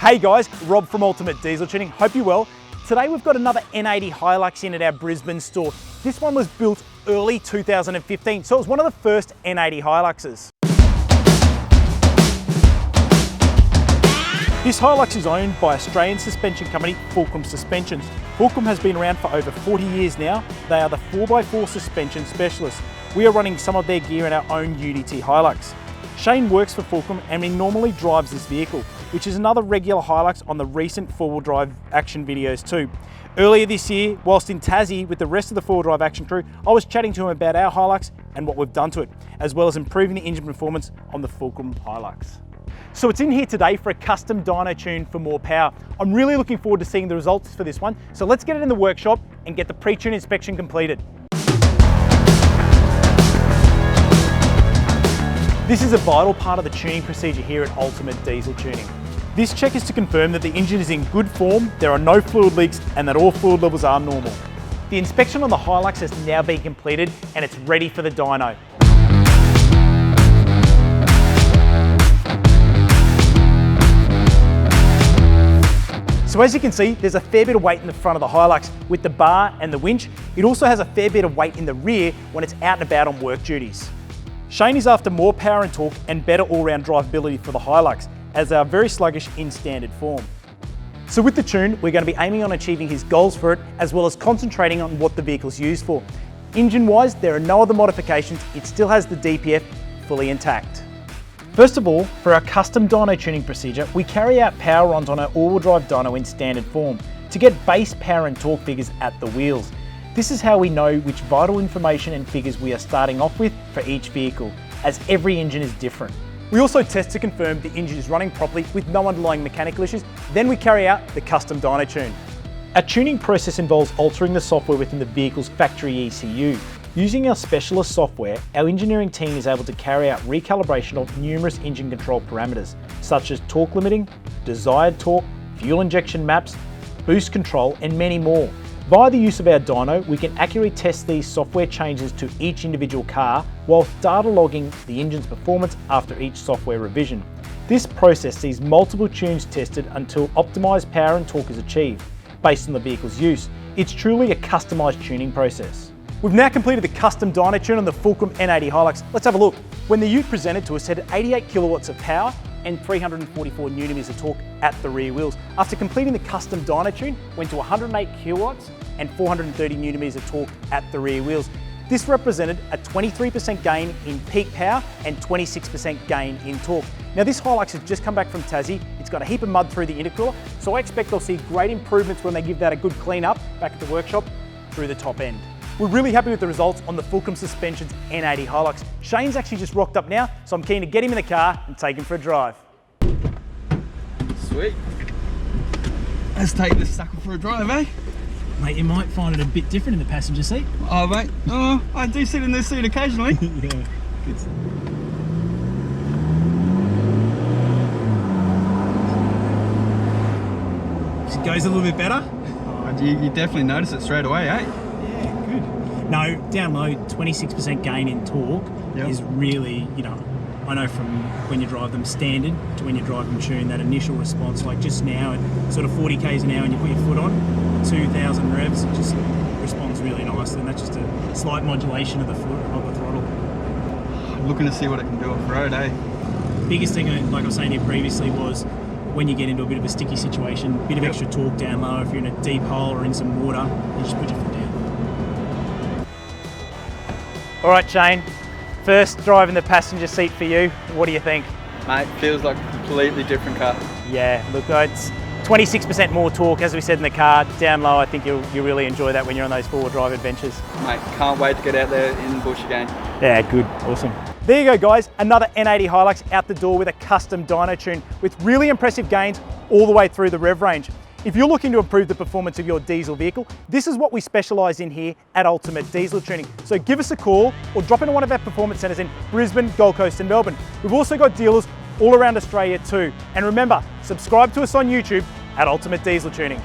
Hey guys, Rob from Ultimate Diesel Tuning. Hope you're well. Today we've got another N80 HiLux in at our Brisbane store. This one was built early 2015, so it was one of the first N80 HiLuxes. This HiLux is owned by Australian suspension company Fulcrum Suspensions. Fulcrum has been around for over 40 years now. They are the 4x4 suspension specialists. We are running some of their gear in our own UDT HiLux. Shane works for Fulcrum and he normally drives this vehicle, which is another regular HiLux on the recent four-wheel drive action videos too. Earlier this year, whilst in Tassie with the rest of the four-wheel drive action crew, I was chatting to him about our HiLux and what we've done to it, as well as improving the engine performance on the Fulcrum HiLux. So it's in here today for a custom dyno tune for more power. I'm really looking forward to seeing the results for this one. So let's get it in the workshop and get the pre-tune inspection completed. This is a vital part of the tuning procedure here at Ultimate Diesel Tuning. This check is to confirm that the engine is in good form, there are no fluid leaks, and that all fluid levels are normal. The inspection on the HiLux has now been completed and it's ready for the dyno. So as you can see, there's a fair bit of weight in the front of the HiLux with the bar and the winch. It also has a fair bit of weight in the rear when it's out and about on work duties. Shane is after more power and torque and better all-round drivability for the HiLux, as they are very sluggish in standard form. So with the tune, we're going to be aiming on achieving his goals for it, as well as concentrating on what the vehicle's used for. Engine-wise, there are no other modifications. It still has the DPF fully intact. First of all, for our custom dyno tuning procedure, we carry out power runs on our all-wheel drive dyno in standard form to get base power and torque figures at the wheels. This is how we know which vital information and figures we are starting off with for each vehicle, as every engine is different. We also test to confirm the engine is running properly with no underlying mechanical issues, then we carry out the custom dyno tune. Our tuning process involves altering the software within the vehicle's factory ECU. Using our specialist software, our engineering team is able to carry out recalibration of numerous engine control parameters, such as torque limiting, desired torque, fuel injection maps, boost control, and many more. Via the use of our dyno, we can accurately test these software changes to each individual car whilst data logging the engine's performance after each software revision. This process sees multiple tunes tested until optimised power and torque is achieved, based on the vehicle's use. It's truly a customised tuning process. We've now completed the custom dyno tune on the Fulcrum N80 HiLux. Let's have a look. When the ute presented to us, it had 88 kilowatts of power and 344 newton-meters of torque at the rear wheels. After completing the custom dyno tune, went to 108 kilowatts and 430 newton-meters of torque at the rear wheels. This represented a 23% gain in peak power and 26% gain in torque. Now this HiLux has just come back from Tassie. It's got a heap of mud through the intercooler, so I expect they'll see great improvements when they give that a good clean up back at the workshop through the top end. We're really happy with the results on the Fulcrum Suspensions N80 HiLux. Shane's actually just rocked up now, so I'm keen to get him in the car and take him for a drive. Sweet. Let's take this sucker for a drive, eh? Mate, you might find it a bit different in the passenger seat. Oh, mate. Oh, I do sit in this seat occasionally. Yeah, good. It goes a little bit better. Oh, you definitely notice it straight away, eh? Yeah, good. No, down low, 26% gain in torque is really, I know from when you drive them standard to when you drive them tuned, that initial response, like just now at sort of 40 k's an hour and you put your foot on, 2,000 revs, it just responds really nicely, and that's just a slight modulation of the foot of the throttle. I'm looking to see what it can do off road, eh? Biggest thing, like I was saying here previously, was when you get into a bit of a sticky situation, a bit of extra torque down low, if you're in a deep hole or in some water, you just put your foot down. All right, Shane, first drive in the passenger seat for you. What do you think? Mate, feels like a completely different car. Yeah, look, it's 26% more torque, as we said in the car. Down low, I think you'll really enjoy that when you're on those four-wheel drive adventures. Mate, can't wait to get out there in the bush again. Yeah, good, awesome. There you go, guys, another N80 HiLux out the door with a custom dyno tune with really impressive gains all the way through the rev range. If you're looking to improve the performance of your diesel vehicle, this is what we specialise in here at Ultimate Diesel Tuning. So give us a call or drop into one of our performance centres in Brisbane, Gold Coast and Melbourne. We've also got dealers all around Australia too. And remember, subscribe to us on YouTube at Ultimate Diesel Tuning.